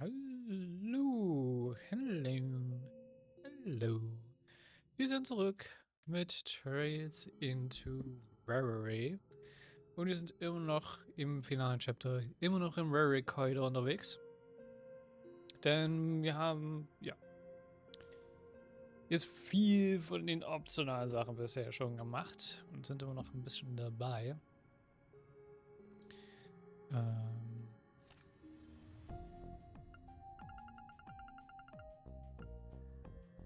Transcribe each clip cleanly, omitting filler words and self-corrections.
Hallo, hallo. Wir sind zurück mit Trails into Reverie. Und wir sind immer noch im finalen Chapter, immer noch im Reverie-Korridor unterwegs. Denn wir haben, ja, jetzt viel von den optionalen Sachen bisher schon gemacht und sind immer noch ein bisschen dabei.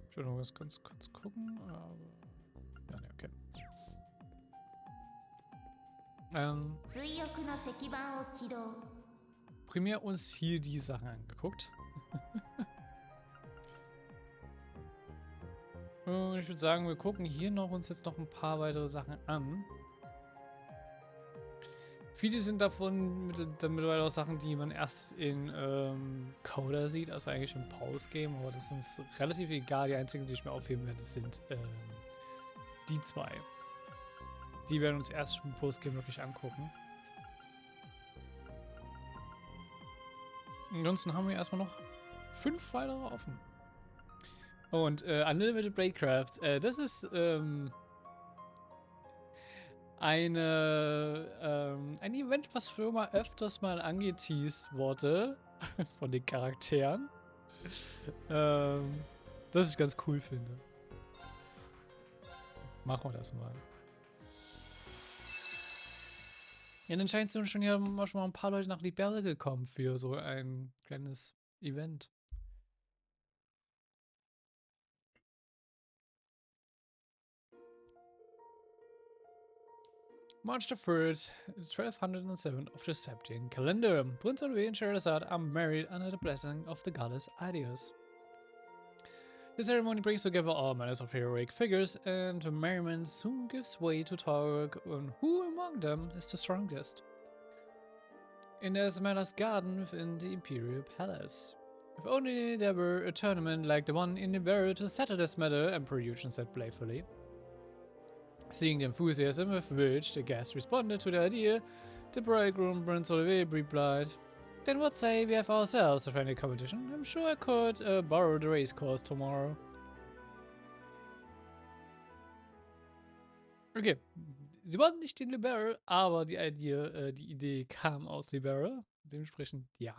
Ich will noch was ganz kurz gucken, aber... Ja, ne, okay. Primär uns hier die Sachen angeguckt. Und ich würde sagen, wir gucken hier noch uns jetzt noch ein paar weitere Sachen an. Viele sind davon mittlerweile auch Sachen, die man erst in Coda sieht, also eigentlich im Pause-Game, aber das ist uns relativ egal. Die einzigen, die ich mir aufheben werde, sind die zwei. Die werden uns erst im Post-Game wirklich angucken. Ansonsten haben wir erstmal noch 5 weitere offen. Und Unlimited Braidcraft, das ist ein Event, was früher mal öfters mal angeteased wurde von den Charakteren. Das ich ganz cool finde. Machen wir das mal. Ja, dann scheint es schon ja mal ein paar Leute nach Liberia gekommen für so ein kleines Event. March the 3rd, 1207 of the Septian calendar. Prince Olivia and Sherazade are married under the blessing of the goddess Idios. The ceremony brings together all manners of heroic figures, and the merriment soon gives way to talk on who among them is the strongest. In Esmeralda's garden within the Imperial Palace. If only there were a tournament like the one in Liberia to settle this matter, Emperor Eugene said playfully. Seeing the enthusiasm with which the guests responded to the idea, the bridegroom Prince Olivier replied, "Then what say we have ourselves a friendly competition? I'm sure I could borrow the race course tomorrow." Okay, sie wollten nicht in Liberia, aber die Idee kam aus Liberia. Dementsprechend ja.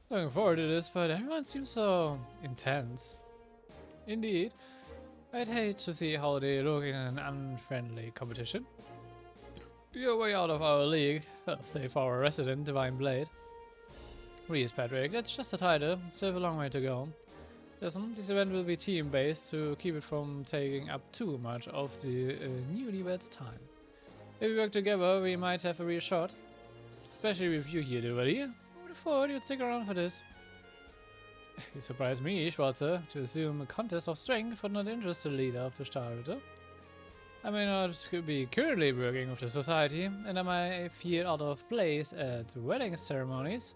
Looking forward to this, but everyone seems so intense. Indeed, I'd hate to see how they look in an unfriendly competition. You're way out of our league, well, save for our resident Divine Blade. Please, Patrick, that's just a title, still have a long way to go. Listen, this event will be team-based to keep it from taking up too much of the newlyweds' time. If we work together, we might have a real shot. Especially with you here, Reverie. Who would have thought you'd stick around for this? You surprised me, Schwarzer, to assume a contest of strength would not interest the leader of the Star Ritter. I may not be currently working with the society, and I might feel out of place at wedding ceremonies,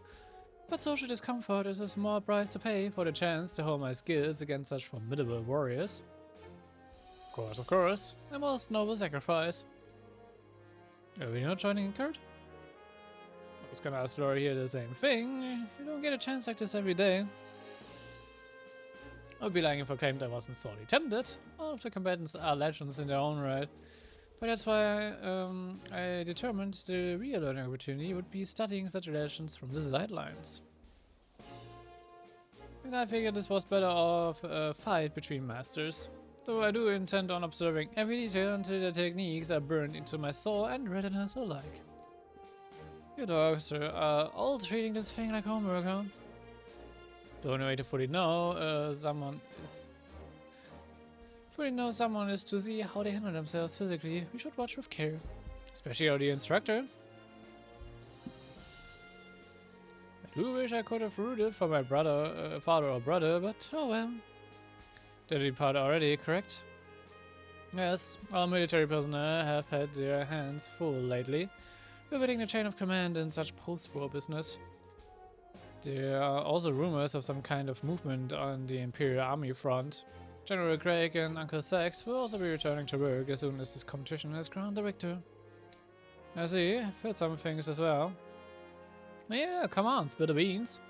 but social discomfort is a small price to pay for the chance to hone my skills against such formidable warriors. Of course, a most noble sacrifice. Are we not joining Kurt? I was gonna ask Laura here the same thing. You don't get a chance like this every day. I'd be lying if I claimed I wasn't sorely tempted. All of the combatants are legends in their own right. But that's why I determined the real learning opportunity would be studying such legends from the sidelines. And I figured this was better off a fight between masters. Though I do intend on observing every detail until the techniques are burned into my soul and retinas alike. You dogs, sir, are all treating this thing like homework, huh? The only way to fully know someone is to see how they handle themselves physically. We should watch with care, especially our the instructor. I do wish I could have rooted for my father or brother, but oh well. Did he part already, correct? Yes, our military personnel have had their hands full lately, pivoting the chain of command in such post-war business. There are also rumors of some kind of movement on the Imperial Army front. General Craig and Uncle Sax will also be returning to work as soon as this competition has crowned the victor. I see, I've heard some things as well. Yeah, come on, spill the beans.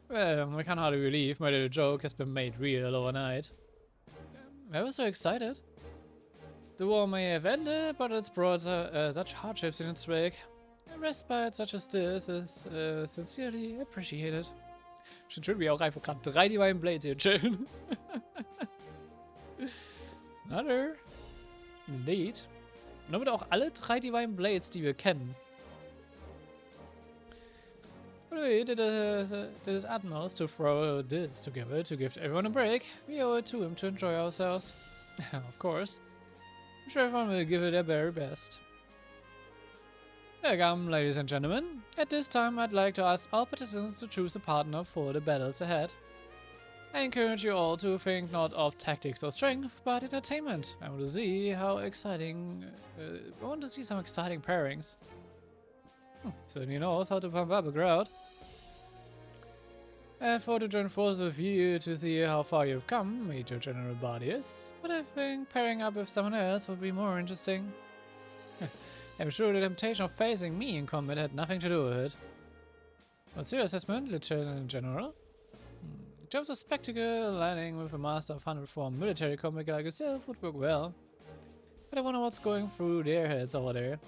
Well, I can't hardly believe my little joke has been made real overnight. I was so excited. The war may have ended, but it's brought such hardships in its wake. A respite such as this is sincerely appreciated. Schön, wie auch einfach gerade 3 Divine Blades hier chillen. Another. Indeed. Und damit auch alle 3 Divine Blades, die wir kennen. We did his utmost to throw this together to give everyone a break. We owe it to him to enjoy ourselves. Of course. I'm sure everyone will give it their very best. Welcome, ladies and gentlemen. At this time, I'd like to ask all participants to choose a partner for the battles ahead. I encourage you all to think not of tactics or strength, but entertainment. I want to see how exciting. I want to see some exciting pairings. Certainly knows how to pump up a crowd. And for to join forces with you to see how far you've come, Major General Bardius. But I think pairing up with someone else would be more interesting. I'm sure the temptation of facing me in combat had nothing to do with it. What's your assessment, Lieutenant General? In terms of spectacle, aligning with a master of 100 form military combat like yourself would work well. But I wonder what's going through their heads over there.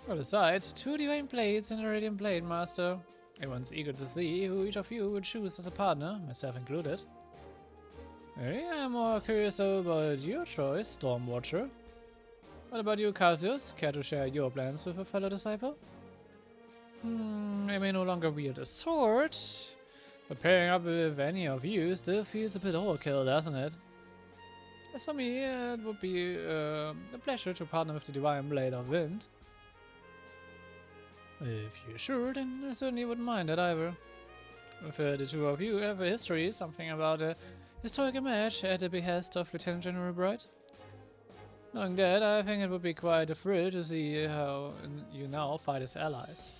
Well, besides, 2 Divine Blades and a Radiant Blade Master. Everyone's eager to see who each of you would choose as a partner, myself included. Really? I'm more curious about your choice, Stormwatcher. What about you, Cassius? Care to share your plans with a fellow disciple? I may no longer wield a sword, but pairing up with any of you still feels a bit overkill, doesn't it? As for me, it would be a pleasure to partner with the Divine Blade of Wind. If you're sure, then I certainly wouldn't mind that either. If the 2 of you have a history, something about a historical match at the behest of Lieutenant General Bright. Knowing that, I think it would be quite a thrill to see how you now fight as allies.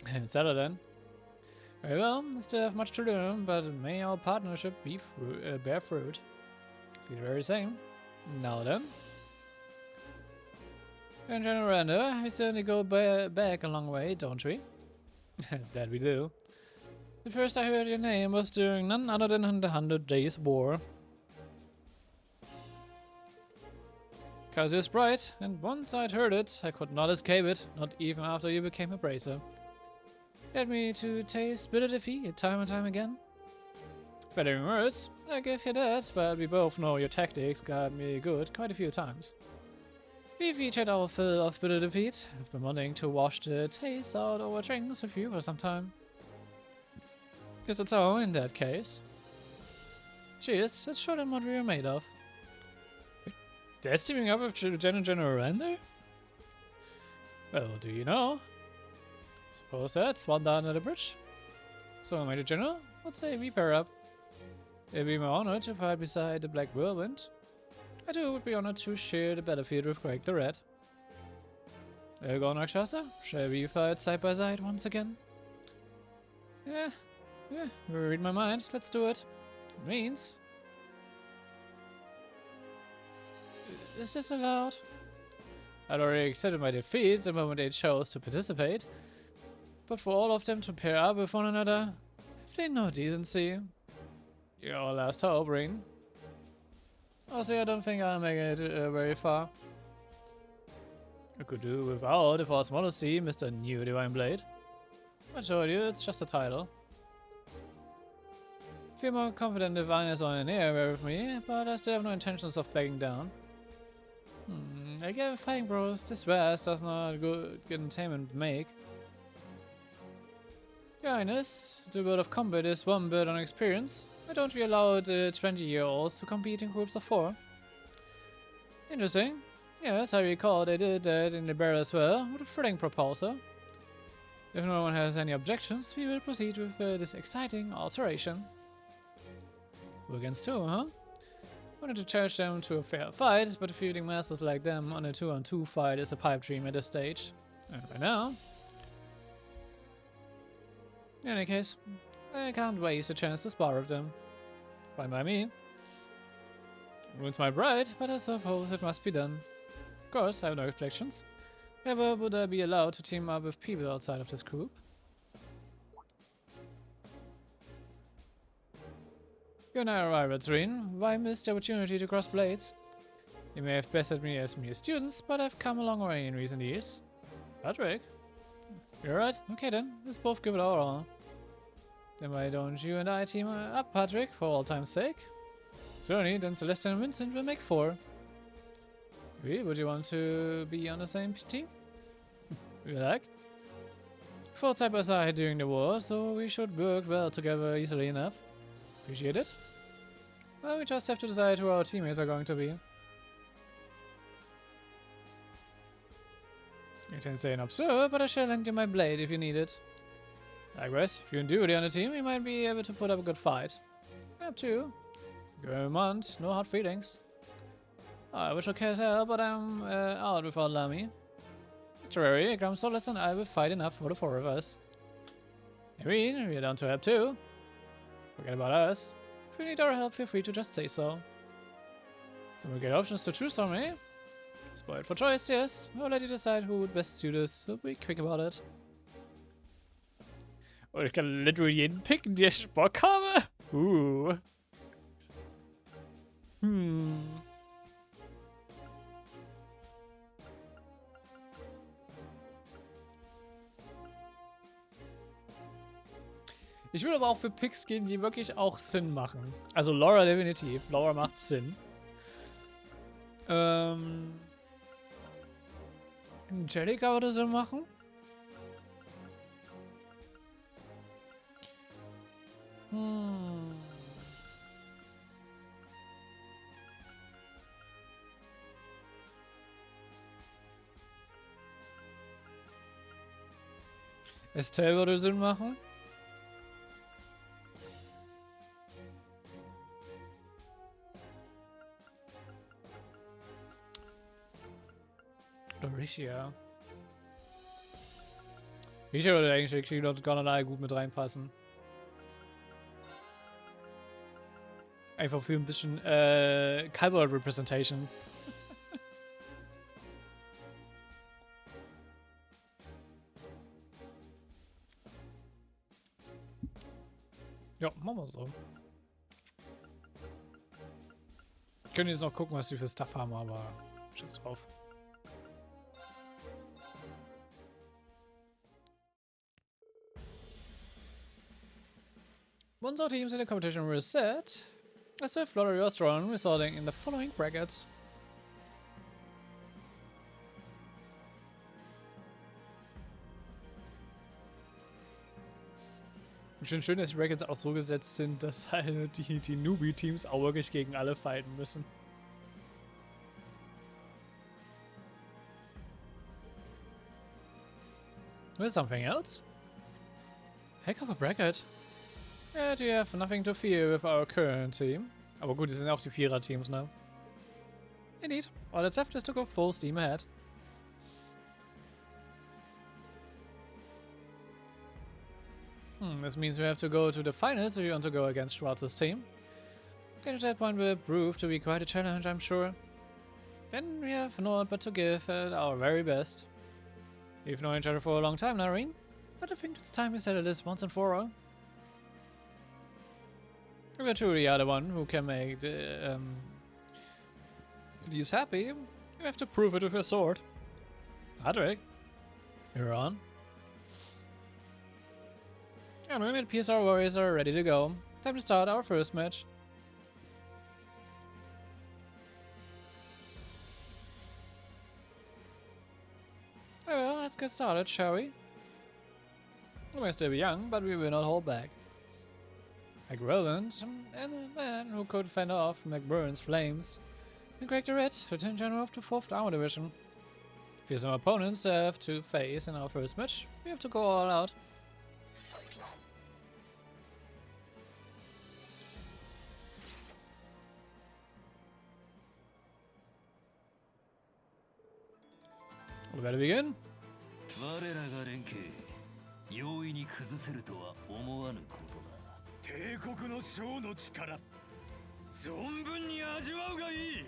It's settled then. Very well, I still have much to learn, but may our partnership bear fruit. Feel the very same. Now then. And General Randa, we certainly go back a long way, don't we? That we do. The first I heard your name was during none other than the 100 Days War. Cassius Bright, and once I'd heard it, I could not escape it, not even after you became a bracer. Led me to taste bitter defeat time and time again. Flattering words, I give you that, but we both know your tactics got me good quite a few times. We've each had our fill of bitter defeat. I've been wanting to wash the taste out over drinks with you for some time. Guess it's all in that case. Cheers, let's show them what we're made of. Wait, that's teaming up with General Randa? Well, do you know? Suppose that's one down at the bridge. So, Major General, let's say we pair up. It'd be my honor to fight beside the Black Whirlwind. I too would be honored to share the battlefield with Craig the Red. There you go, Nakshasa. Shall we fight side by side once again? Yeah, read my mind. Let's do it. It means... Is this allowed? I'd already accepted my defeat the moment they chose to participate. But for all of them to pair up with one another, if they know decency... You're our last hope, Ring. Also, I don't think I'll make it very far. I could do without the false modesty, Mr. New Divine Blade. I told you, it's just a title. Feel more confident if Ines on an air with me, but I still have no intentions of backing down. I get fighting bros, this vast does not good entertainment make. Your Highness, the world of combat is one built on experience. Why don't we allow the 20-year-olds to compete in groups of 4? Interesting. Yes, I recall they did that in the barrel as well, with a thrilling proposal. If no one has any objections, we will proceed with this exciting alteration. 2 against 2, huh? Wanted to challenge them to a fair fight, but defeating masters like them on a 2-on-2 fight is a pipe dream at this stage. And by now. In any case, I can't waste a chance to spar with them. Fine by me. Ruins my bride, but I suppose it must be done. Of course, I have no objections. Never would I be allowed to team up with people outside of this group. You're now arrived, Serene. Why miss the opportunity to cross blades? You may have bested me as mere students, but I've come a long way in recent years. Patrick? You're right. Okay then, let's both give it our all. Then why don't you and I team up, Patrick, for all time's sake? Certainly, then Celeste and Vincent will make 4. Really, would you want to be on the same team? You like? We fought side by side during the war, so we should work well together easily enough. Appreciate it. Well, we just have to decide who our teammates are going to be. I can say an observer, but I shall lend you my blade if you need it. Likewise, if you're in duty on the team, you might be able to put up a good fight. Up to you. Go want, no hard feelings. I wish I could help, but I'm out without Lamy. Reverie, Graham Solas and I will fight enough for the 4 of us. Irene, we're down to help too. Forget about us. If you need our help, feel free to just say so. Some great options to choose from, eh? Spoiled for choice, yes. I'll let you decide who would best suit us, so be quick about it. Oh, ich kann literally jeden picken, der ich Bock habe. Ich würde aber auch für Picks gehen, die wirklich auch Sinn machen. Also Laura definitiv. Laura macht Sinn. Angelica würde Sinn machen. Estelle würde Sinn machen. Richia. Richia würde eigentlich dort Kanal gut mit reinpassen. Einfach für ein bisschen Calvard Representation. Ja, machen wir so. Wir können jetzt noch gucken, was die für Stuff haben, aber scheiß drauf. Once our teams in the competition were set, a swift lottery was drawn, resulting in the following brackets. Ich finde schön, dass die Brackets auch so gesetzt sind, dass halt die Newbie-Teams auch wirklich gegen alle fighten müssen. There's something else? Heck of a bracket. Yeah, you have nothing to fear with our current team. Aber gut, die sind auch die Vierer-Teams, ne? Indeed. All that's left is to go full steam ahead. This means we have to go to the finals if you want to go against Schwarz's team. Getting to that point will prove to be quite a challenge, I'm sure. Then we have naught but to give it our very best. We've known each other for a long time now, Irene, but I think it's time we settle this once and for all. If you're truly the one who can make the these happy, you have to prove it with your sword. Patrick, you're on. And it appears our warriors are ready to go. Time to start our first match. Oh well, let's get started, shall we? We may still be young, but we will not hold back. Like Roland, and the man who could fend off McBurn's flames, and Greg the Red, Lieutenant General of the 4th Armor Division. Fearsome opponents have to face in our first match. We have to go all out. We better begin. 我らが連携容易に崩せるとは思わぬことだ。帝国の将の力存分に味わうがいい。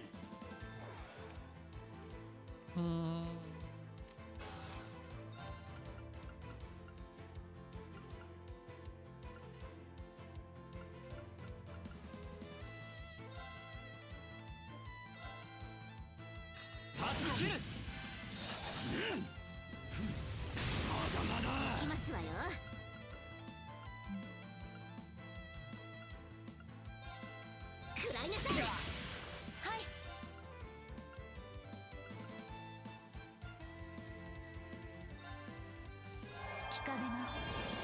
行きますわよ。食らいなさい。はい。月影の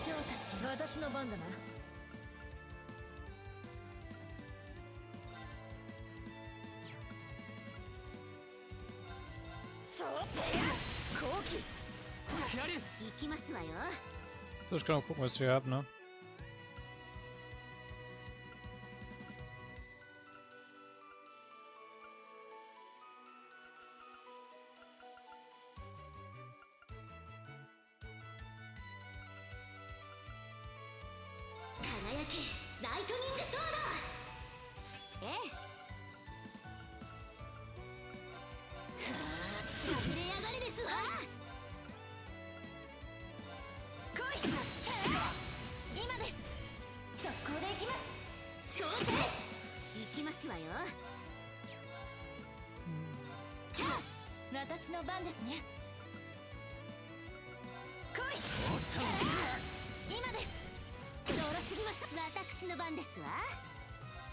蝶たち、私の番だな。そうぜや後期行きますわよ。 So, ich kann auch gucken, was wir haben, ne? 輝けライトニングソード。ええ。しびれやがれですわ。来い。今です。速攻で行きます。勝負行きますわよ。私の番ですね。来い。今です。ドロすぎます。私の番ですわ。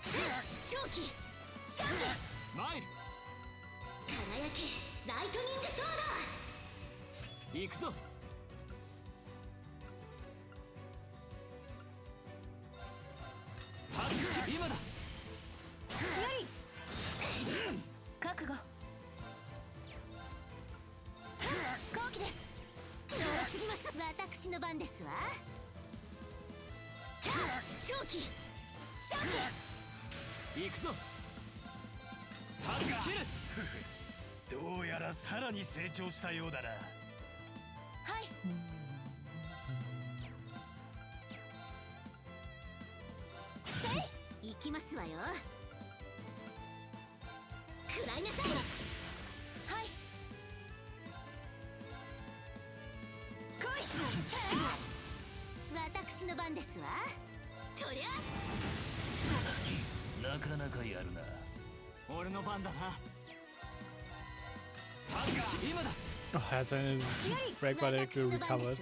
正気正気マイル輝けライトニングソード。行くぞ。今だ。覚悟後期です。ドロすぎます。私の番ですわ。正気正気行くぞ。どうやらさらに成長したようだな。はいせい行きますわよ。食らいなさい。はい来い。私の番ですわ。とりゃなかなかやるな。俺の番だな。今だ。 Oh, er hat seine Breakbar recovered.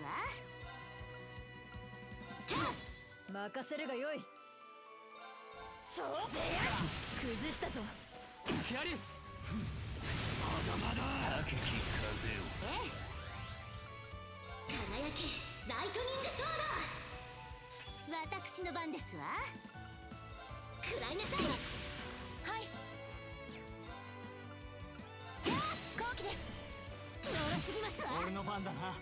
任せるがよい。そうぜや崩したぞ。隙あり。まだまだ。高き風を。ええ。輝けライトニングソード。私の番ですわ。食らいなさい。はい後期です。ドロすぎますわ。俺の番だな。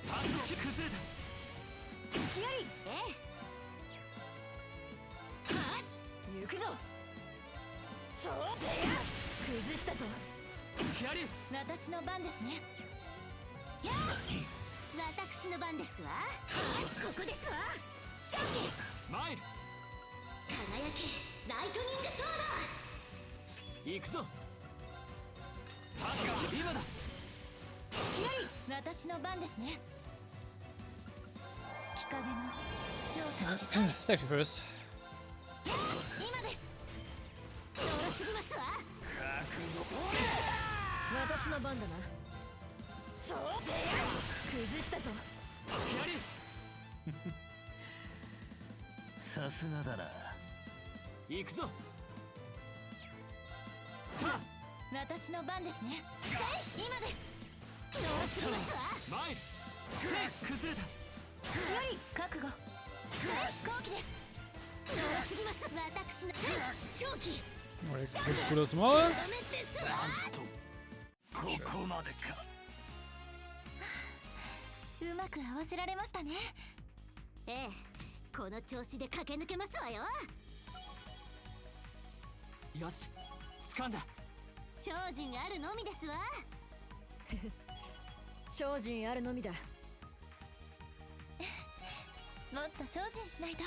パンチ崩れた。隙あり。ええ。はっ行くぞ。そうぜや崩したぞ。隙あり。私の番ですね。やっ私の番ですわ。ここですわ。さっきマイル輝けライトニングソード。行くぞ。今だ。隙あり。私の番ですね。月影の蝶たち。 Safety first. 今です。ドロすぎますわ。私の番だな。そうぜや崩したぞ。隙あり。さすがだな。行くぞ。私の番ですね。今です。ドロすぎますわ。マイル崩れた。隙あり。覚悟後期です。ドロすぎます。私の正気 Alright, ganz gutes Mal. ダメですわ。ここまでか。うまく合わせられましたね。ええ、この調子で駆け抜けますわよ。よし掴んだ。精進あるのみですわ。精進あるのみだ。もっと精進しないと。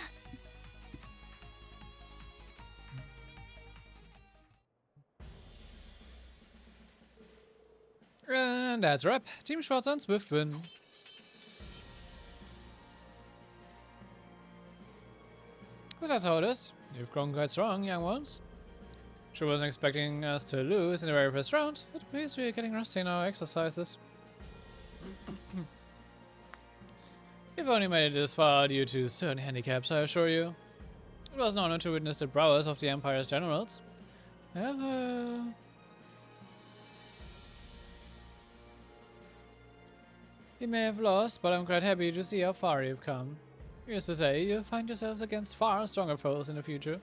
And that's a wrap. Team Schwarz and Swift win. But that's how it is. You've grown quite strong, young ones. Sure wasn't expecting us to lose in the very first round, but at least we're getting rusty in our exercises. We've only made it this far due to certain handicaps, I assure you. It was an honor to witness the prowess of the Empire's generals. However... You may have lost, but I'm quite happy to see how far you've come. Needless to say, you'll find yourselves against far stronger foes in the future.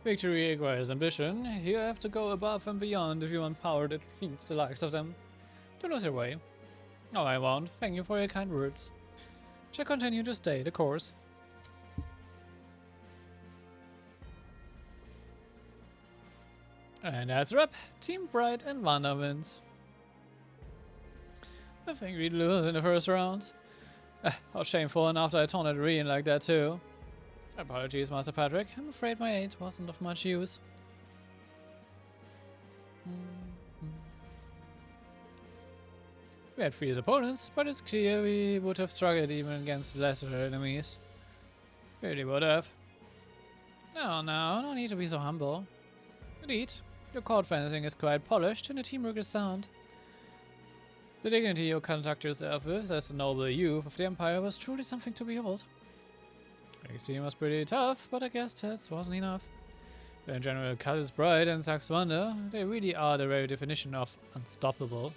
Victory requires ambition. You have to go above and beyond if you want power that defeats the likes of them. Don't lose your way. No, I won't. Thank you for your kind words. Shall continue to stay the course. And that's a wrap. Team Bright and Wanda wins. I think we'd lose in the first round. How shameful, and after I taunted Rien like that too. Apologies, Master Patrick. I'm afraid my aid wasn't of much use. We had fierce opponents, but it's clear we would have struggled even against lesser enemies. Really would have. No need to be so humble. Indeed, your court fencing is quite polished and the teamwork is sound. The dignity you conduct yourself with as the noble youth of the Empire was truly something to behold. Next team was pretty tough, but I guess that wasn't enough. When General Cuttis Bright and Sax Wonder, they really are the very definition of unstoppable.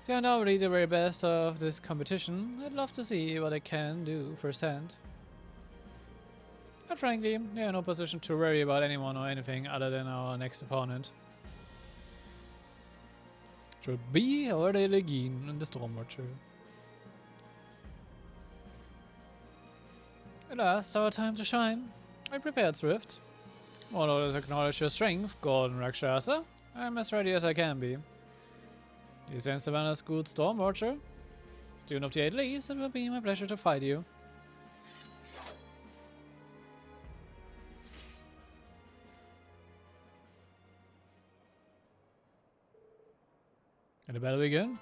They are now really the very best of this competition. I'd love to see what they can do firsthand. But frankly, they are in no position to worry about anyone or anything other than our next opponent. Should be or the Legenden and the Stormwatcher. At last, our time to shine. I prepared Swift. All orders acknowledge your strength, Golden Rakshasa. I'm as ready as I can be. You send Savannah's good Stormwatcher. Student of the Eight Leaves, it will be my pleasure to fight you. And the battle begin.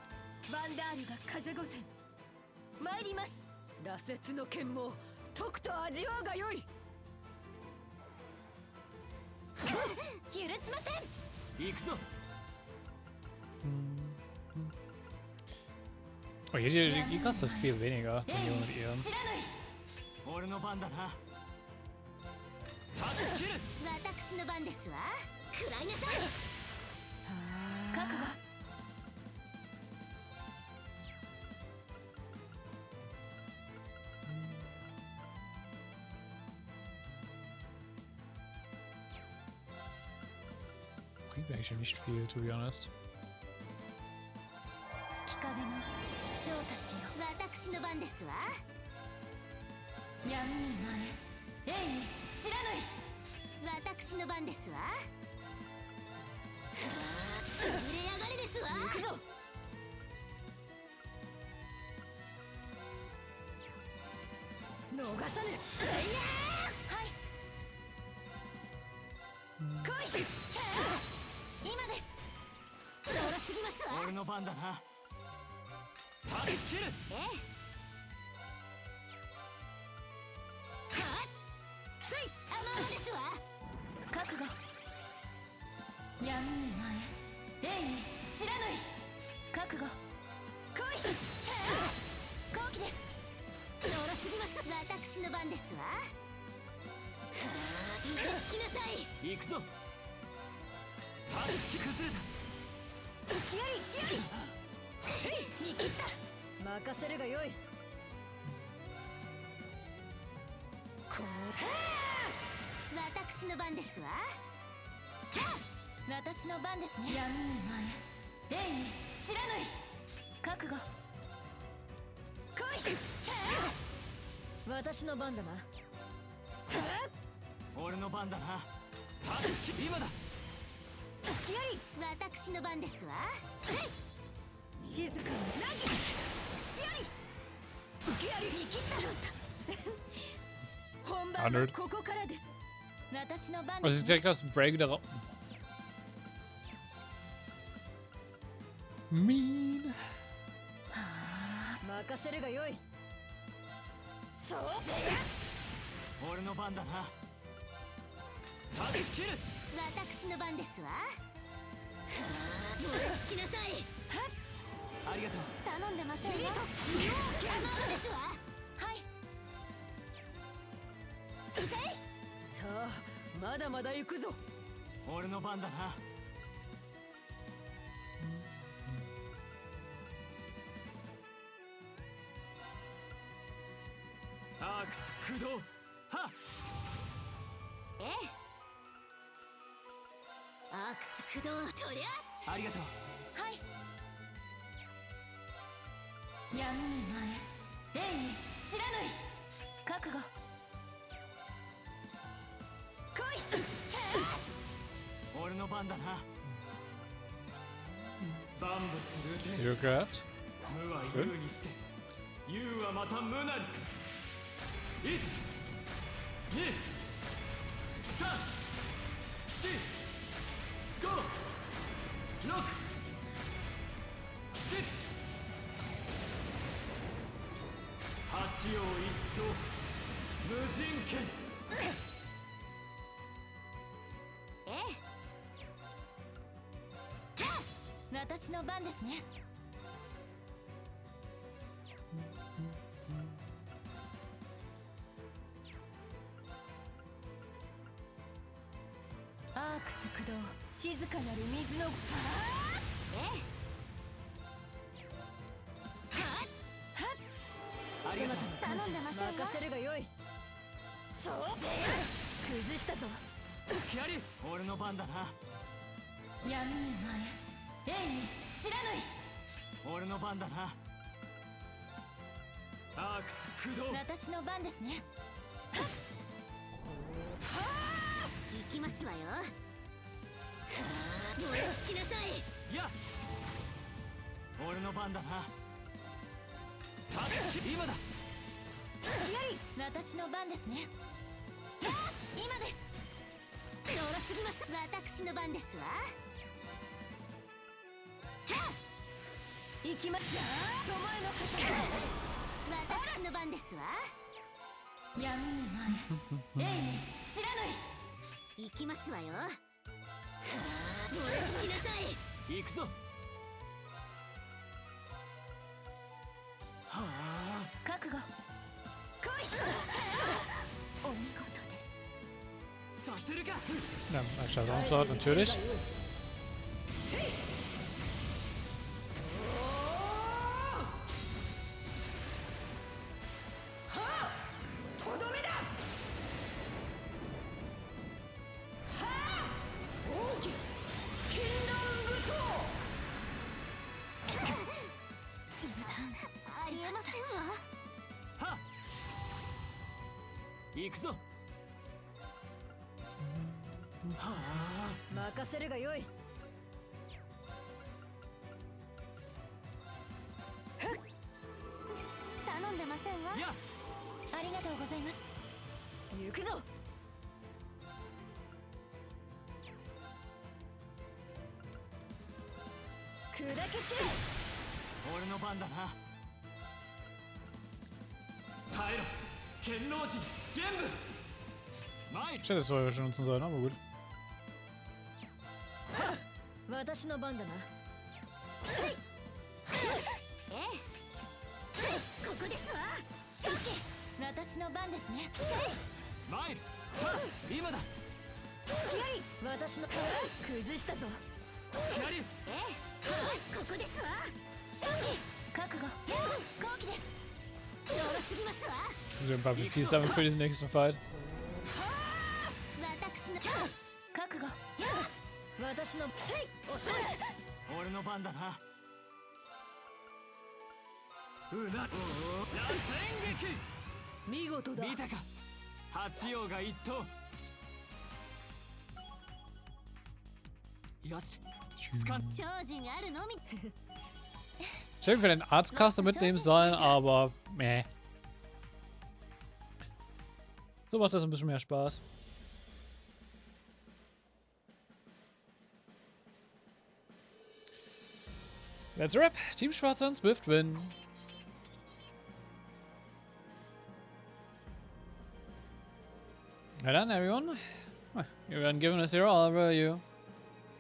Oh, ihr kostet viel weniger, den Jungen mit ihr. Bringt mir actually nicht viel, to be honest. 私の番ですわ。静かになぎ隙あり見切った本番はここからです。私の番 Was で ist す。 direkt aus dem Break wieder raus? Mean. 任せるがよい。そう俺の番だな。立ち切る。私の番ですわ。燃え尽きなさい。ありがとう。頼んでませんわ。山ですわ。はい。さあまだまだ行くぞ。俺の番だな。アークス駆動。はっ。ええ。アークス駆動。とりゃ。ありがとう。はい。闇に前霊に知らぬい覚悟。来い。俺の番だな。万物流転。 Zero Craft. 無は有にして有はまた無なり。1、2、3、4、5、6、7、八葉一刀無人剣。ええ。私の番ですね。アークス駆動静かなる水のええ。ありがとう。頼んでませんわ。任せるがよい。そう崩したぞ。隙あり。俺の番だな。闇に前霊に知らぬい。俺の番だな。アークス駆動。私の番ですね。行きますわよ。燃え尽きなさい。いや俺の番だな。今だ。私の番ですね。今です。ドロすぎます。私の番ですわ。行きます。巴の私の番ですわ。闇に前霊に知らぬい。行きますわよ。燃え尽きなさい。行くぞ。はあ。覚悟。来い。お見事です。させるか。 Ja, ein Scheiß-Onslaught, natürlich. とどめだ。奥義禁断舞踏。ありえませんわ。はっ。行くぞ。はあ。任せるがよい。頼んでませんわ。いやありがとうございます。行くぞ。砕け散れ。俺の番だな。耐えろ剣老人玄武。前 Ich hätte es vorher schon nutzen sollen, aber gut. 私の番だな。ええ。ここですわ。さけ。私の番ですね。参る。はっ。今だ。私の崩したぞ。隙あり。ええ。ここですわ。さけ。覚悟。後期です。ドロすぎますわ。Wir ein paar PPs sammeln für den nächsten Fight. 私の覚悟。私の遅い。俺の番だな。うな。螺旋撃。見事だ。見たか。八葉が一刀。Ich hätte für den Arztkasten mitnehmen sollen, aber meh. So macht das ein bisschen mehr Spaß. Let's rap. Team Schwarzer und Swift win. Well done, everyone. You weren't giving us your all, were you?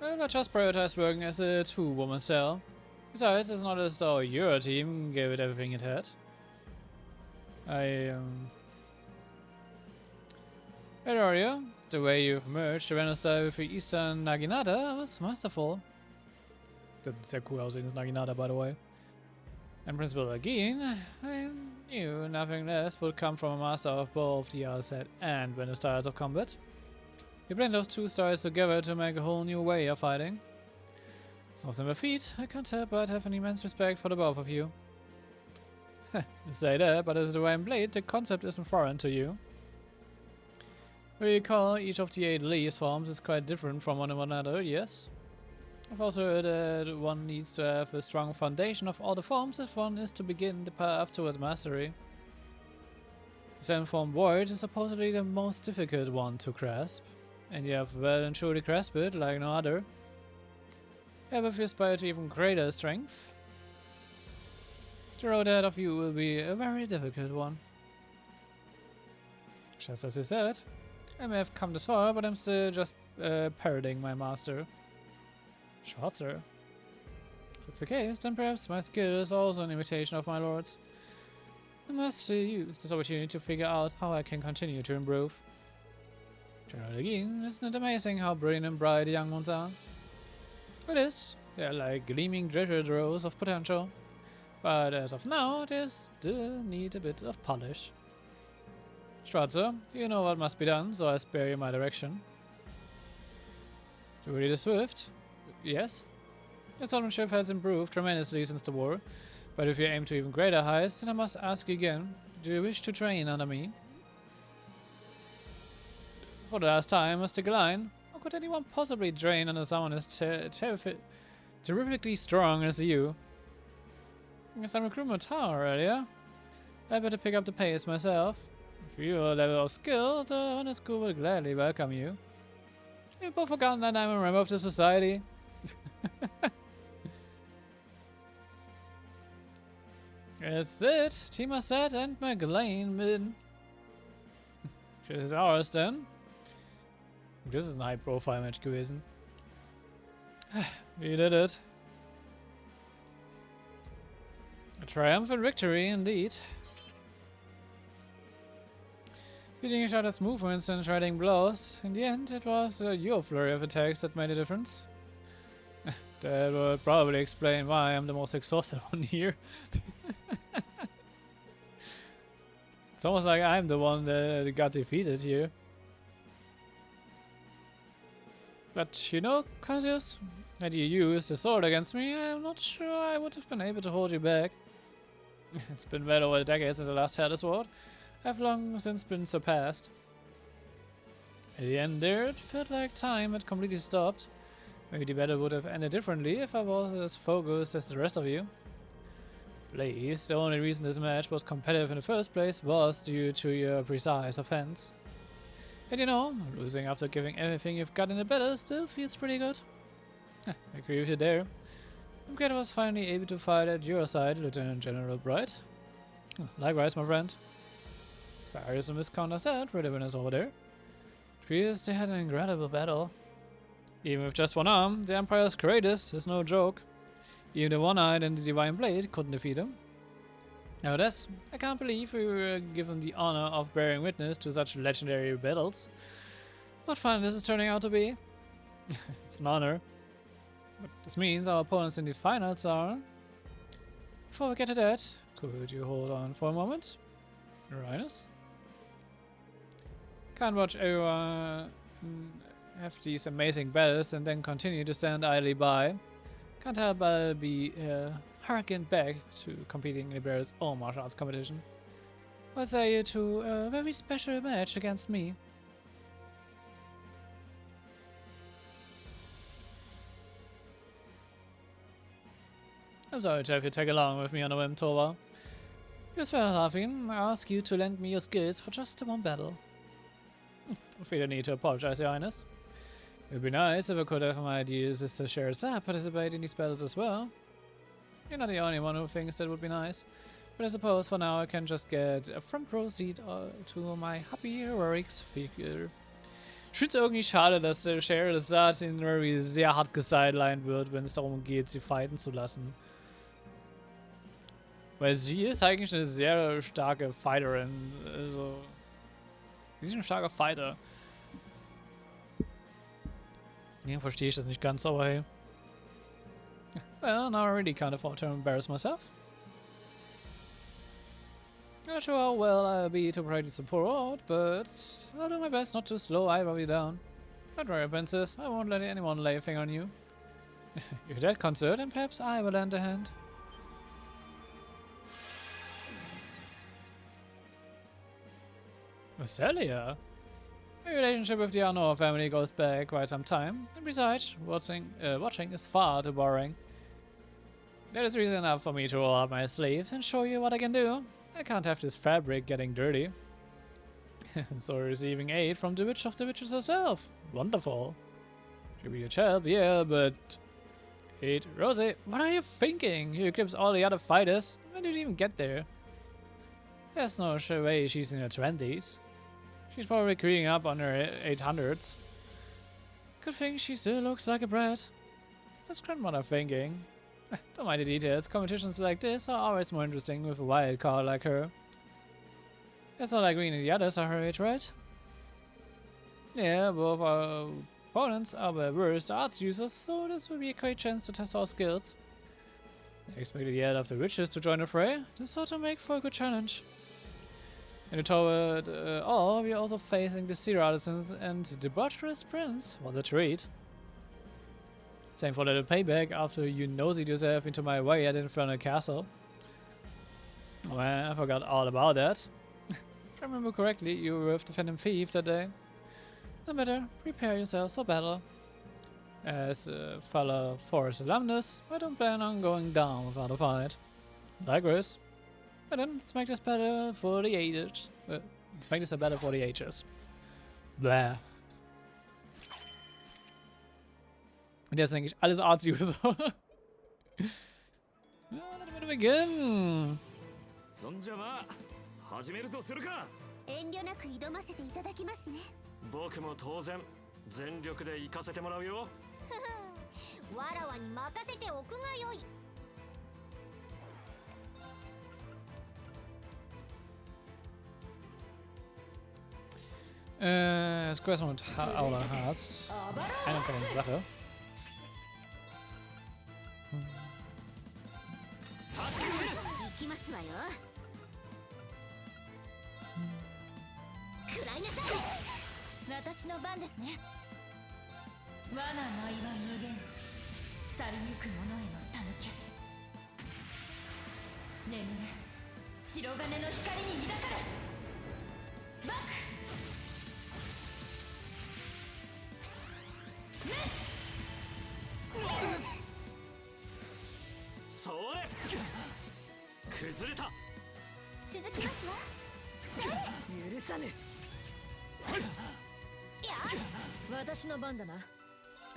Well, I just prioritized working as a two-woman cell. Besides, it's not as though your team gave it everything it had. Erebonia, the way you've merged the random style with the Eastern Naginata was masterful. That's sehr cool aussehen, das Naginata, by the way. And Principal again, I knew nothing less would come from a master of both the art set and random styles of combat. You blend those two styles together to make a whole new way of fighting. It's no simple feat, I can't help but have an immense respect for the both of you. You say that, but as the Divine Blade, the concept isn't foreign to you. We recall each of the 8 leaves forms is quite different from one another, yes? I've also heard that one needs to have a strong foundation of all the forms if one is to begin the path towards mastery. The 7-form Void is supposedly the most difficult one to grasp, and you have well and truly grasped it like no other. However, if you aspire to even greater strength, the road ahead of you will be a very difficult one. Just as you said, I may have come this far, but I'm still just parroting my master. Schwarzer. If it's the case, then perhaps my skill is also an imitation of my lord's. I must use this opportunity to figure out how I can continue to improve. General Legenden, isn't it amazing how brilliant and bright the young ones are? It is. They are like gleaming treasure troves of potential. But as of now, they still need a bit of polish. Schwarzer, you know what must be done, so I spare you my direction. To read the Swift? Yes. Your swordsmanship has improved tremendously since the war, but if you aim to even greater heights, then I must ask you again, do you wish to train under me? For the last time, Mr. Glein, how could anyone possibly train under someone as terrifically strong as you? I guess I'm recruiting Tar earlier. I better pick up the pace myself. For your level of skill, the honor school will gladly welcome you. You've both forgotten that I'm a member of the society. That's it. Team Asset and McLean win. This is ours then. Das ist ein High-Profile-Match gewesen. We did it. A triumphant victory indeed. Beating each other's movements and trading blows. In the end, it was your flurry of attacks that made a difference. That would probably explain why I'm the most exhausted one here. It's almost like I'm the one that got defeated here. But you know, Cassius, had you used the sword against me, I'm not sure I would have been able to hold you back. It's been well over a decade since I last had a sword. I've long since been surpassed. At the end there, it felt like time had completely stopped. Maybe the battle would have ended differently if I was as focused as the rest of you. Please, the only reason this match was competitive in the first place was due to your precise offense. And you know, losing after giving everything you've got in the battle still feels pretty good. I agree with you there. I'm glad I was finally able to fight at your side, Lieutenant General Bright. Likewise, my friend. Cyrus and Miss Conda said were the winners over there. It appears they had an incredible battle. Even with just one arm, the Empire's greatest is no joke. Even the One-Eyed and the Divine Blade couldn't defeat him. Nevertheless, I can't believe we were given the honor of bearing witness to such legendary battles. What fun this is turning out to be. It's an honor. But this means our opponents in the finals are... Before we get to that, could you hold on for a moment? Uranus? Can't watch everyone have these amazing battles and then continue to stand idly by. Can't help but be harkened back to competing in Barrett's own martial arts competition. What say you to a very special match against me? I'm sorry to have you tag along with me on a whim, Tova. You're spell laughing. I ask you to lend me your skills for just one battle. I feel the need to apologize, Your Highness. It would be nice if I could have my dear sister Sherazade participate in these battles as well. You're not the only one who thinks that would be nice. But I suppose for now I can just get a front row seat to my happy heroics figure. Ich finde es irgendwie schade, dass der Sherazade in Reverie sehr hart gesidelined wird, wenn es darum geht, sie fighten zu lassen. Weil sie ist eigentlich eine sehr starke Fighterin. Also, sie ist ein starker Fighter. Ja, verstehe ich das nicht ganz, aber hey. Well, now I really can't afford to embarrass myself. Not sure how well I'll be to provide you support, but I'll do my best not to slow either of you down. Don't worry, Princess. I won't let anyone lay a finger on you. If you're that concerned, then perhaps I will lend a hand. Celia? My relationship with the Arnaud family goes back quite some time, and besides, watching is far too boring. That is reason enough for me to roll up my sleeves and show you what I can do. I can't have this fabric getting dirty. So receiving aid from the Witch of the Witches herself. Wonderful. Should be a help, yeah, but... Wait, Rosie, what are you thinking? You eclipse all the other fighters. When did you even get there? There's no way she's in her 20s. She's probably creeping up on her 800s. Good thing she still looks like a brat. What's grandmother thinking? Don't mind the details. Competitions like this are always more interesting with a wild card like her. It's not like we and the others are her age, right? Yeah, both our opponents are the worst arts users, so this will be a great chance to test our skills. I expected the head of the witches to join the fray. This ought to make for a good challenge. And toward all, we are also facing the Sea Artisans and the Debaucherous Prince. What a treat. Same for a little payback after you nosed yourself into my way at Infernal Castle. Oh man, I forgot all about that. If I remember correctly, you were with the Phantom Thief that day. No matter, prepare yourselves for battle. As a fellow Forest alumnus, I don't plan on going down without a fight. Digress. But then, let's make this battle for the ages. Let's make this a battle for the ages. Blah. Und jetzt denke ich, alles Arts-User. Ja, let me begin. そんじゃまあ始めるとするか。遠慮なく挑ませていただきますね。僕も当然全力で行かせてもらうよ。わらわに任せておくがよい。Squares und Aula Haas. Eine kleine Sache.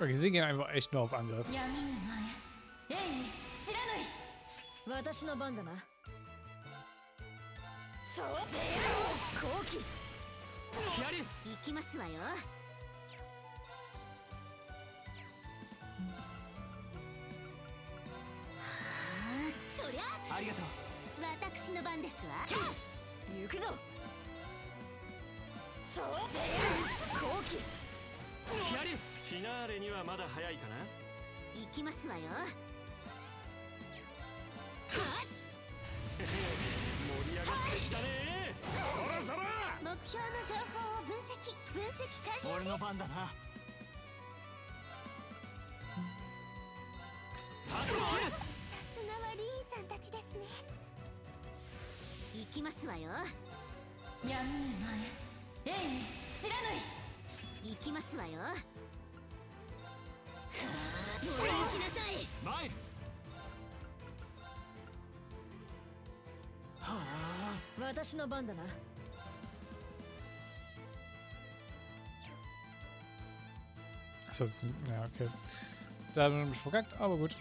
Okay, sie gehen einfach echt nur auf Angriff.フィナーレにはまだ早いかな。行きますわよ。盛り上がってきたね。そろそろ目標の情報を分析完了。俺の番だな。さすがはリーンさんたちですね。行きますわよ。闇に前、霊に知らぬい。行きますわよ。燃え尽きなさい。マイル。私の番だな。Achso, das ist, ja, okay. Da haben wir mich verkackt, aber gut.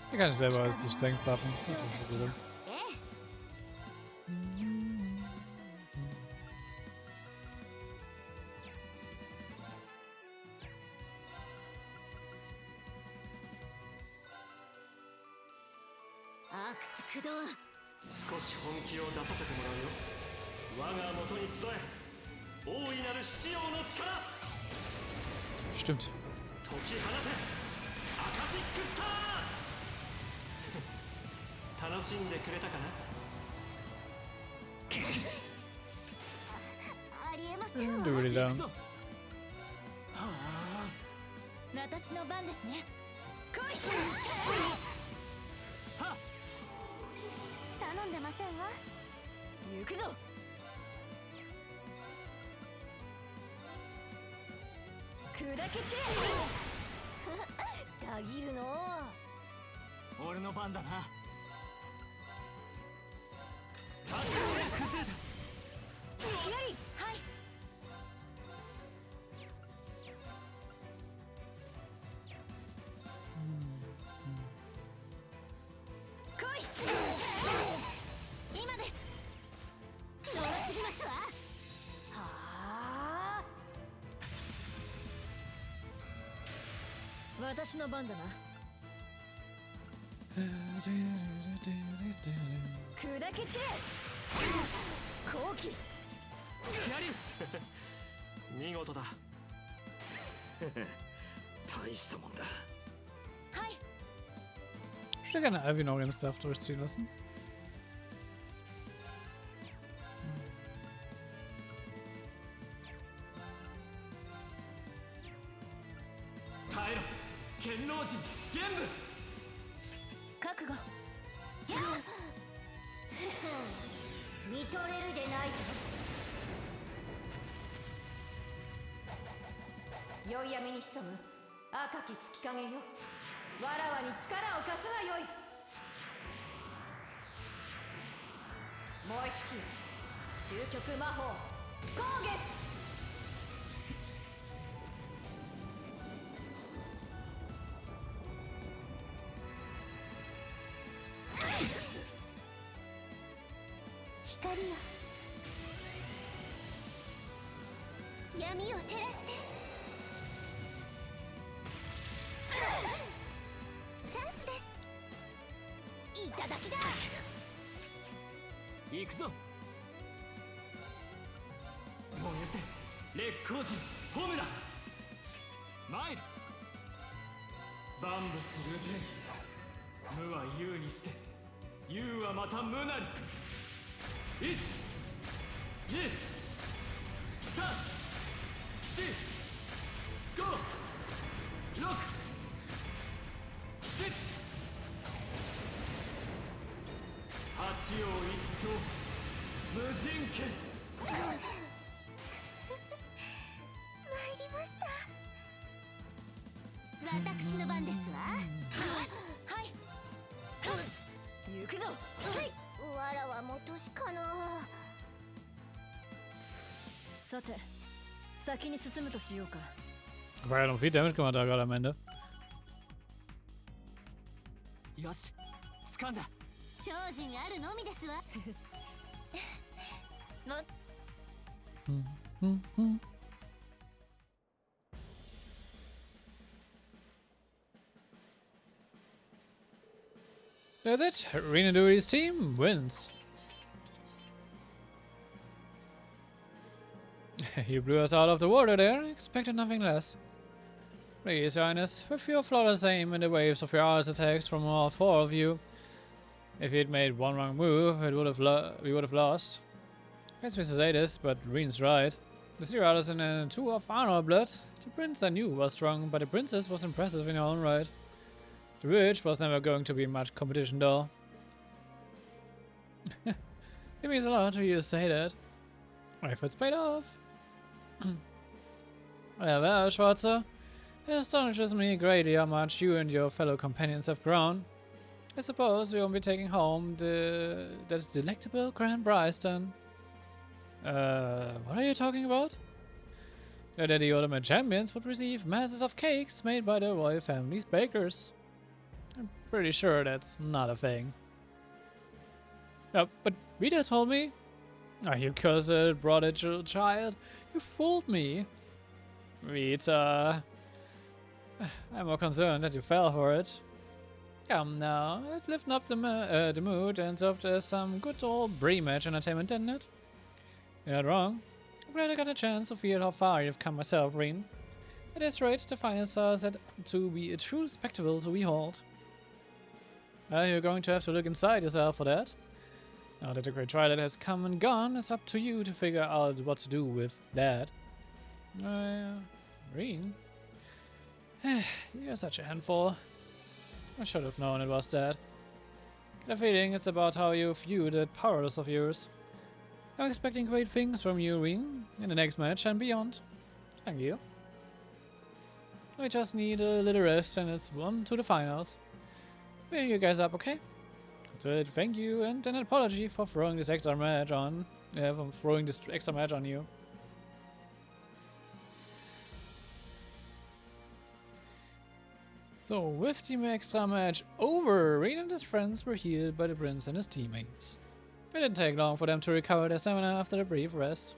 Hier kann ich selber als sich plappen. Das ist so gut. Stimmt. Du really down. 私の番ですね。来い。頼んでませんわ。行くぞ。砕け散れ。たぎるの。俺の番だな。はい。来い。今です。乗らすぎますわ。はあ。私の番だな。砕け散れ。好機。見事だ。大したもんだ。はい。Ich würde gerne Alvin auch ihren Stuff durchziehen lassen.良い闇に潜む赤き月影よ。わらわに力を貸すがよい。燃え尽き終局魔法光月。光よ、闇を照らして。チャンスです。いただきだ。行くぞ。燃やせ烈光人ホムラ参る。万物流転、無は有にして有はまた無なり。1、2、3、4、5、6、7、八葉一刀無人剣。参りました。私の番ですわ。はい。行くぞ。わらはも年かな。さて、先に進むとしようか。War ja noch viel Damage gemacht da gerade am Ende. よし、掴んだ。精進あるのみですわ。That's it. Revere's team wins. You blew us out of the water there. Expected nothing less. Please join us with your flawless aim and the waves of your arse attacks from all four of you. If you'd made one wrong move, we would have lost. Hurts me to say this, but Reen's right. The 3 others and 2 of honor blood. The prince I knew was strong, but the princess was impressive in her own right. The witch was never going to be much competition though. It means a lot to hear you say that. My efforts paid off. Well, Schwarzer, it astonishes me greatly how much you and your fellow companions have grown. I suppose we won't be taking home that delectable grand prize then. What are you talking about? That the ultimate champions would receive masses of cakes made by the royal family's bakers. I'm pretty sure that's not a thing. But Rita told me. Oh, you cursed prodigal child. You fooled me. Rita. I'm more concerned that you fell for it. Come now, it lifted up the mood and served as some good old pre-match entertainment, didn't it? You're not wrong. I'm glad I got a chance to feel how far you've come myself, Reen. At this rate, the finals are set to be a true spectacle to behold. You're going to have to look inside yourself for that. Now that the great twilight has come and gone, it's up to you to figure out what to do with that. Reen? You're such a handful. I should have known it was that. Get a feeling it's about how you view that powers of yours. I'm expecting great things from you, Reen, in the next match and beyond. Thank you. We just need a little rest and it's on to the finals. Will you guys up, okay? So thank you and an apology for throwing this extra match on. You. So, with the extra match over, Reen and his friends were healed by the prince and his teammates. It didn't take long for them to recover their stamina after a brief rest.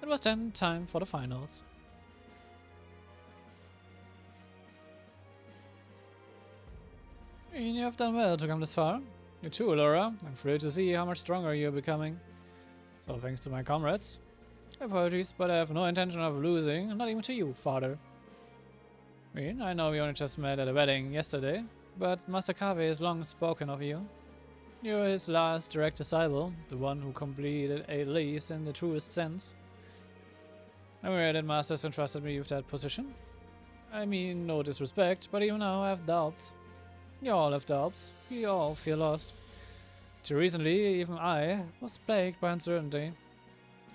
It was then time for the finals. Reen, you have done well to come this far. You too, Laura. I'm thrilled to see how much stronger you're becoming. So thanks to my comrades. Apologies, but I have no intention of losing, not even to you, father. Reen, I know we only just met at a wedding yesterday, but Master Kave has long spoken of you. You're his last direct disciple, the one who completed a lease in the truest sense. I'm aware that Master's entrusted me with that position. I mean, no disrespect, but even now I have doubts. You all have doubts. We all feel lost. Till recently, even I was plagued by uncertainty.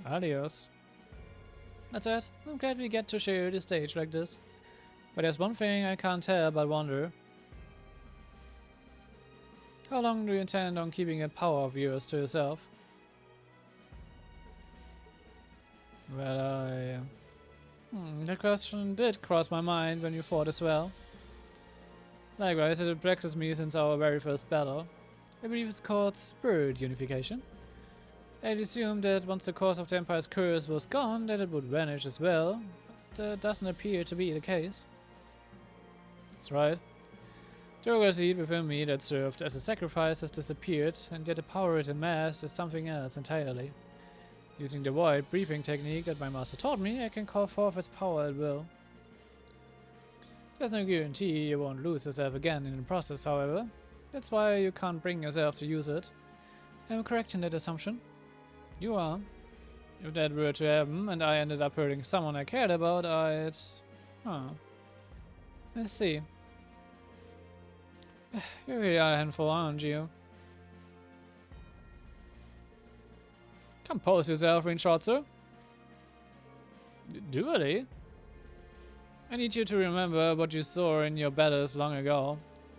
Adios. That's it. I'm glad we get to share this stage like this. But there's one thing I can't help but wonder. How long do you intend on keeping that power of yours to yourself? Well, that question did cross my mind when you fought as well. Likewise, it had practiced me since our very first battle. I believe it's called spirit unification. I'd assumed that once the cause of the Empire's curse was gone, that it would vanish as well, but that doesn't appear to be the case. That's right. The ogre seed within me that served as a sacrifice has disappeared, and yet the power it amassed is something else entirely. Using the void breathing technique that my master taught me, I can call forth its power at will. There's no guarantee you won't lose yourself again in the process, however. That's why you can't bring yourself to use it. Am I correct in that assumption? You are. If that were to happen and I ended up hurting someone I cared about, I'd... Let's see. You really are a handful, aren't you? Compose yourself, Reen Schwarzer. Dually? I need you to remember what you saw in your battles long ago.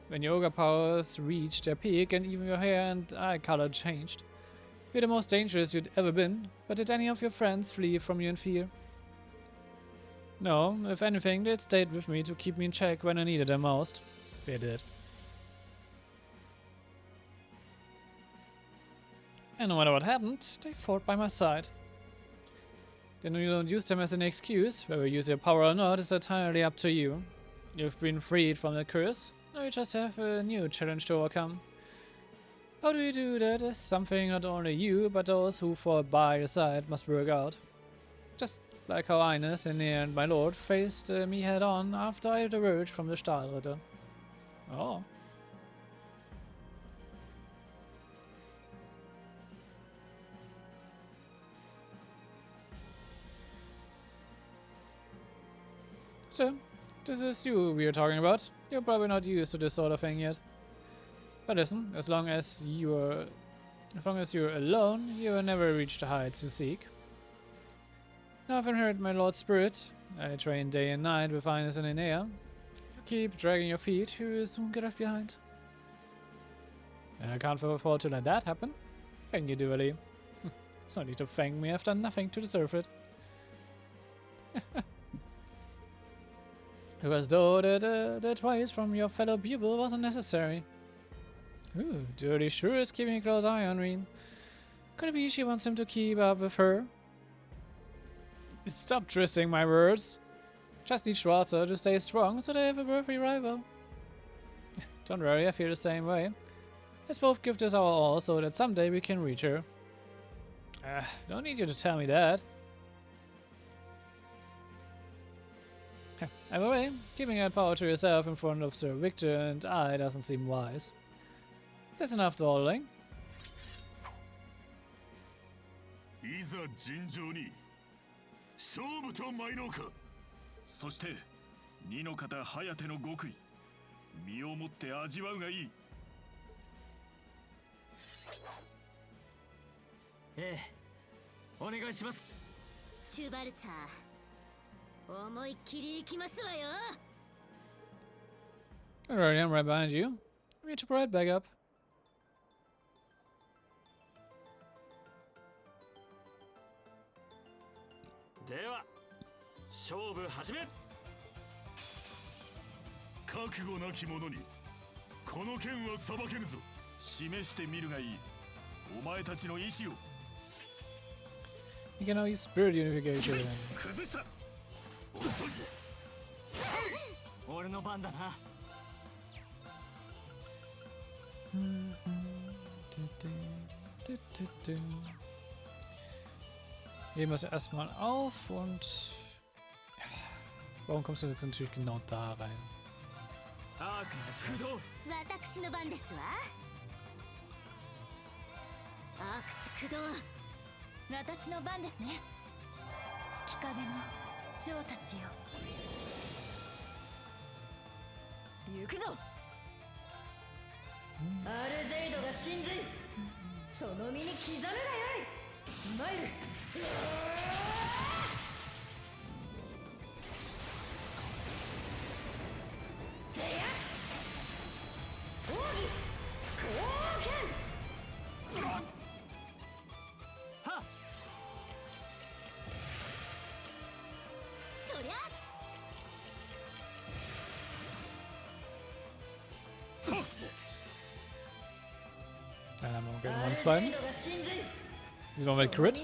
When your ogre powers reached their peak and even your hair and eye color changed. You're the most dangerous you'd ever been, but did any of your friends flee from you in fear? No, if anything, they stayed with me to keep me in check when I needed them most. They did. And no matter what happened, they fought by my side. Then you don't use them as an excuse. Whether you use your power or not is entirely up to you. You've been freed from that curse. Now you just have a new challenge to overcome. How do you do that is something not only you, but those who fought by your side must work out. Just like how Ines, Ine and my lord faced me head on after I diverged from the Stahlritter. Oh. So, this is you we are talking about. You're probably not used to this sort of thing yet. But listen, as long as you're alone, you will never reach the heights you seek. Now I've heard my Lord's spirit. I train day and night with Ines and Enea. If you keep dragging your feet, you will soon get left behind. And I can't afford to let that happen. Thank you, dually. There's no need to thank me, I've done nothing to deserve it. Because though the advice from your fellow pupil wasn't necessary. Ooh, dually sure is keeping a close eye on Reen. Could it be she wants him to keep up with her? Stop twisting my words. Just need Schwarzer to stay strong so they have a worthy rival. Don't worry, I feel the same way. Let's both give this our all so that someday we can reach her. Don't need you to tell me that. Either way, keeping that power to yourself in front of Sir Victor and I doesn't seem wise. That's enough dawdling. いざ尋常に勝負と参ろうか。そして二の方颯の極意、身をもって味わうがいい。ええ、お願いします。シュバルツァー、思いっきり行きますわよ。Alright, I'm right behind you. We need to right back up. では勝負始め。覚悟なき者にこの剣は裁けぬぞ。示してみるがいい。お前たちの意志を。You can now use spirit unification. 崩した。遅い。俺の番だな。Heben wir es erstmal auf und... Ja, warum kommst du jetzt natürlich genau da rein? アークス駆動。私の番ですわ。アークス駆動、私の番ですね。月影の蝶たちよ。行くぞ。アルゼイドが神髄、その身に刻むがよい。参る。Dann haben wir noch einen zweiten. Diesmal mit Crit.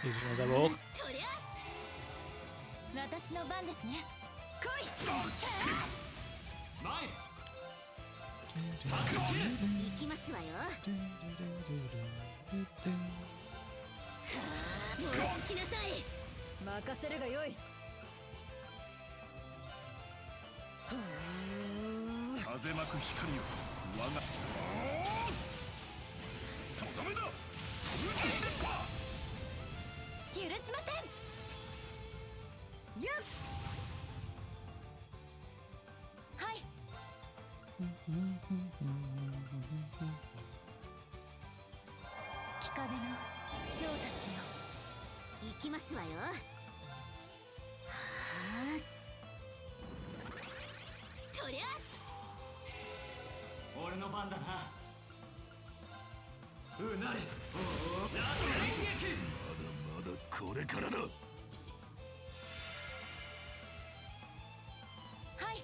Hier ist unser hoch. 私の番ですね。来い。参る。行きますわよ。燃え尽きなさい。任せるがよい。風まく光よ、我がとどめだ。許しません。やっ月影の蝶たちよ、行きますわよ。はあ、とりゃ俺の番だな。うなれラス演劇。まだこれからだ。はい、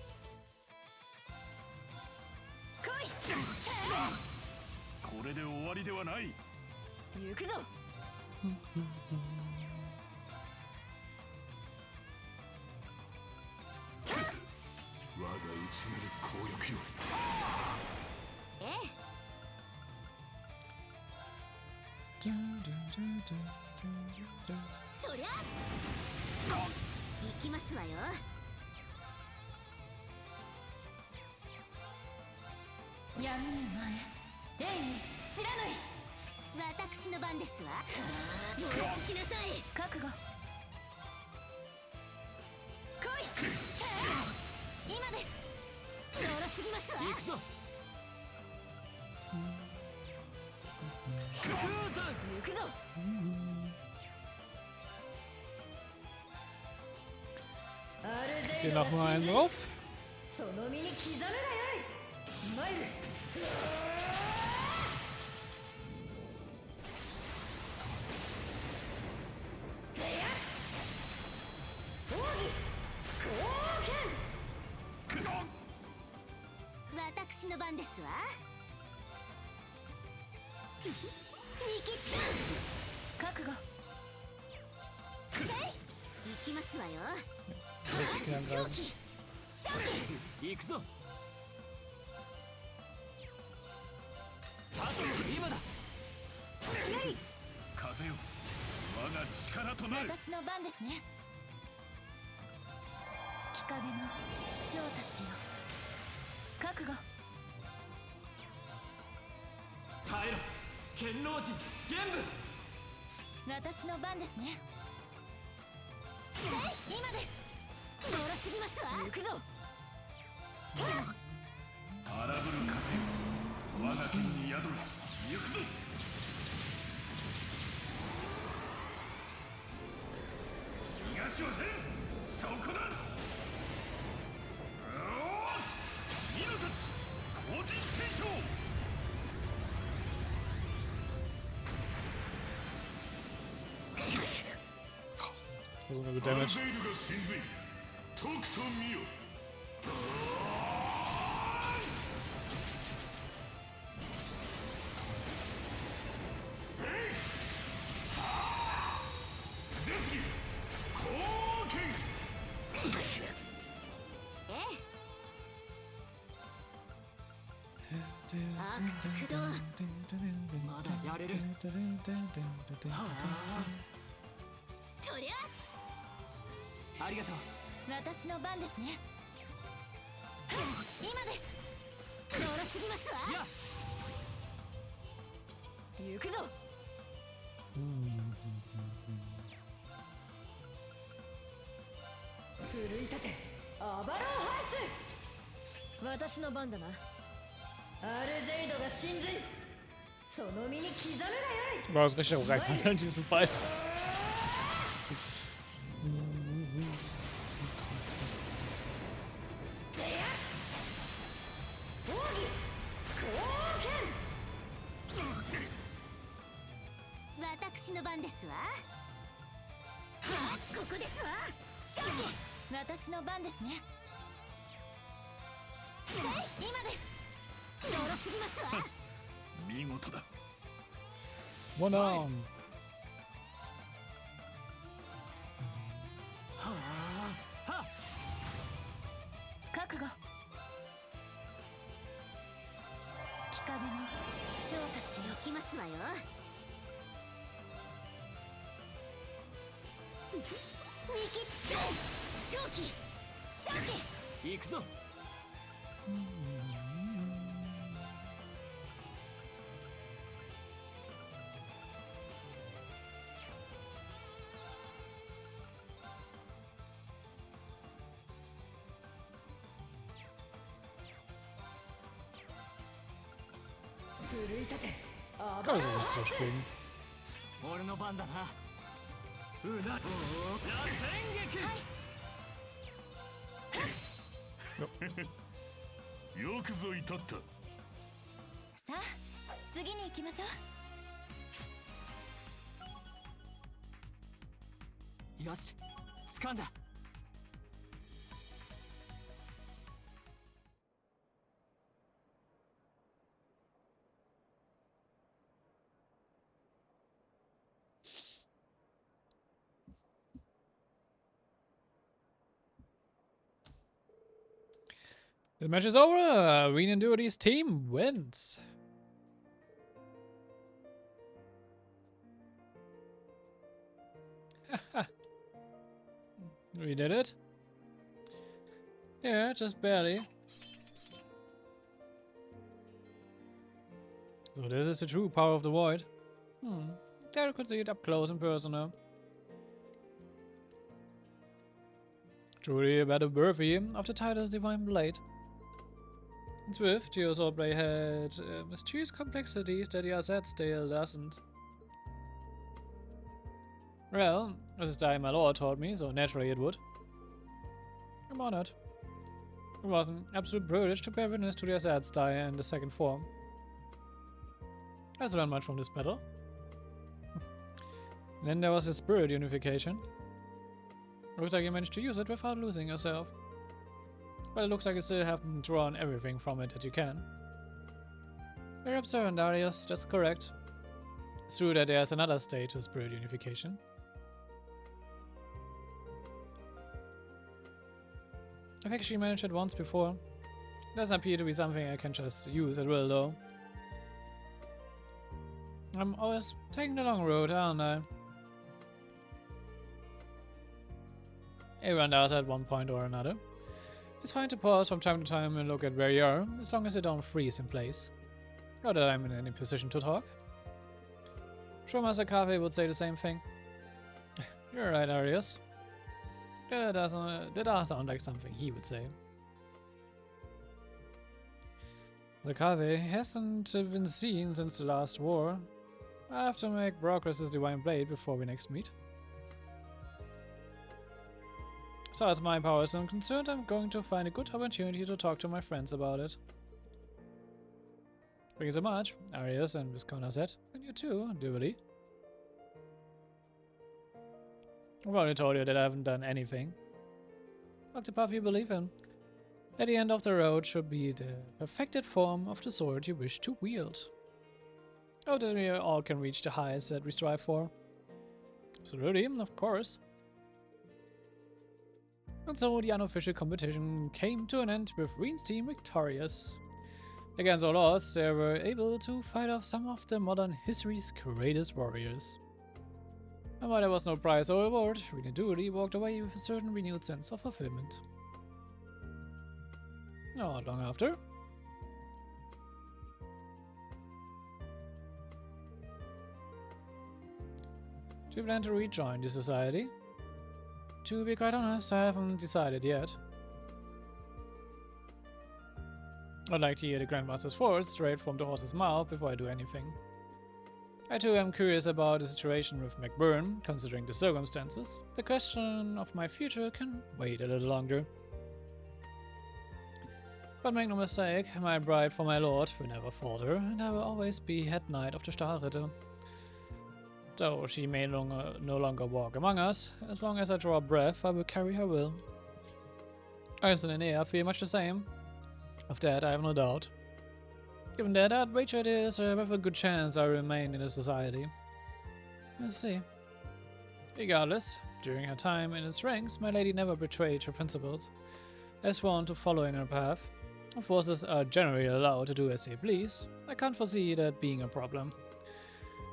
来い。これで終わりではない。行くぞ。我が内なる強欲よ。ええ、そりゃ行きますわよ。やむに前、例に知らぬい。私の番ですわ。燃え尽きなさい。覚悟。来い。今です。道路すぎますわ。行くぞ。行くぞ。Geh noch mal einen drauf. その身に刻むがよい。参る。私の番ですわ。見切った。覚悟。せい。行きますわよ。勝機。行くぞ。あと今だ。風よ、我が力となる。私の番ですね。月影の蝶たちよ、覚悟。耐えろ剣老人玄武。私の番ですね。今です。道路すぎますわ。行くぞ。荒ぶる風よ、我が剣に宿る。行くぞ。逃がしはせん。そこだ。ミノたち後陣転生。So eine Good Damage. ゼイルが神髄、とくと見よ。絶技貢献。ええ、アークス駆動。まだやれる。とりゃありがとう。私の番ですね。今です。道路すぎますわ。や行くぞ。奮い立てアバロンハイツ。私の番だな。アルゼイドが神髄、その身に刻むがよい。 War das richtig rein in diesem Fight. 私の番ですわ。ここですわ。私の番ですね。今です。道路すぎますわ。見事だ。 One arm. 覚悟。月影の蝶たち行きますわよ。見切って正気。行くぞ。Kann man sowas durchspringen. 俺の番だな。うな。螺旋撃。よくぞ至った。さあ次に行きましょう。よし、掴んだ。The match is over. Ween and Duody's team wins. We did it. Yeah, just barely. So this is the true power of the void. There could see it up close and personal. Truly a better worthy of the title Divine Blade. In Swift, your swordplay had mysterious complexities that your set style doesn't. Well, this is time my lord taught me, so naturally it would. I'm honored. It was an absolute privilege to bear witness to the Azad's style in the second form. I also learned much from this battle. Then there was the spirit unification. Looks like you managed to use it without losing yourself. But it looks like you still haven't drawn everything from it that you can. Very observant, Darius, that's correct. It's true that there's another stage to spirit unification. I've actually managed it once before. It doesn't appear to be something I can just use at will, though. I'm always taking the long road, aren't I? Everyone does at one point or another. It's fine to pause from time to time and look at where you are, as long as you don't freeze in place. Not that I'm in any position to talk. Sure, Master Cafe would say the same thing. You're right, Arius. That does sound like something he would say. The Cave hasn't been seen since the last war. I have to make progress as Divine Blade before we next meet. So as my powers are concerned, I'm going to find a good opportunity to talk to my friends about it. Thank you so much, Arius and Viscona said, and you too, Dually. I've already told you that I haven't done anything. Look, the path you believe in. At the end of the road should be the perfected form of the sword you wish to wield. Oh, that we all can reach the highest that we strive for. Absolutely, of course. And so the unofficial competition came to an end with Ween's team victorious. Against all odds, they were able to fight off some of the modern history's greatest warriors. And while there was no prize or reward, Ween and Dually walked away with a certain renewed sense of fulfillment. Not long after. Do you plan to rejoin the society? To be quite honest, I haven't decided yet. I'd like to hear the Grandmaster's words straight from the horse's mouth before I do anything. I too am curious about the situation with McBurn, considering the circumstances. The question of my future can wait a little longer. But make no mistake, my bride for my lord will never falter, and I will always be head knight of the Stahlritter. Though she may no longer walk among us, as long as I draw breath, I will carry her will. Ernst and Ea feel much the same. Of that, I have no doubt. Given that, I'd wager it is with a good chance I remain in the society. Let's see. Regardless, during her time in its ranks, my lady never betrayed her principles. As one to follow in her path, forces are generally allowed to do as they please. I can't foresee that being a problem.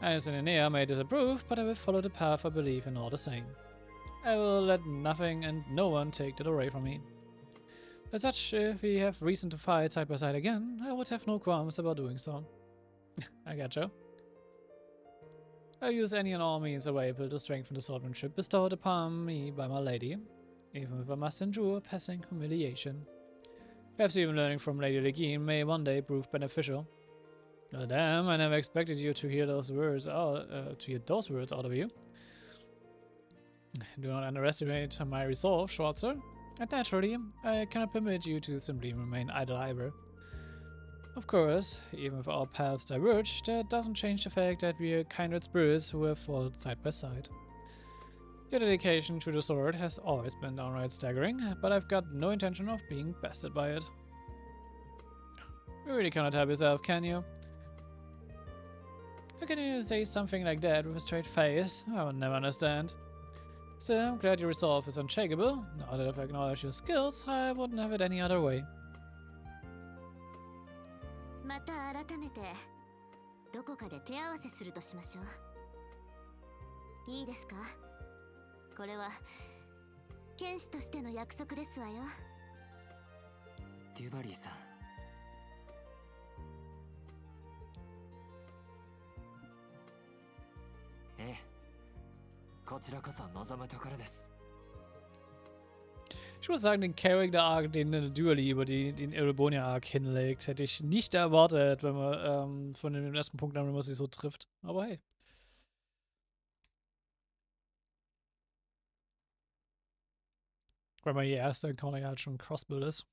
Ernst and Ea may disapprove, but I will follow the path I believe in all the same. I will let nothing and no one take that away from me. As such, if we have reason to fight side by side again, I would have no qualms about doing so. I gotcha. I'll use any and all means available to strengthen the swordsmanship bestowed upon me by my lady, even if I must endure passing humiliation. Perhaps even learning from Lady Legenden may one day prove beneficial. God damn, I never expected you to hear those words out, out of you. Do not underestimate my resolve, Schwarzer. And naturally, I cannot permit you to simply remain idle either. Of course, even if our paths diverge, that doesn't change the fact that we are kindred spirits who have fought side by side. Your dedication to the sword has always been downright staggering, but I've got no intention of being bested by it. You really cannot help yourself, can you? How can you say something like that with a straight face? I will never understand. Still, I'm glad your resolve is unshakable. Now that I've acknowledged your skills, I wouldn't have it any other way. また改めてどこかで手合わせするとしましょう。いいですか？これは剣士としての約束ですわよ。デュバリーさん。ええ。こちらこそ望むところです。 Ich muss sagen, den Character Arc, den Dually über den Erebonia Arc hinlegt, hätte ich nicht erwartet, wenn man von dem ersten Punkt an, wenn man sich so trifft. Aber hey. Weil man hier erster Encounter halt schon ein Crossbuild ist.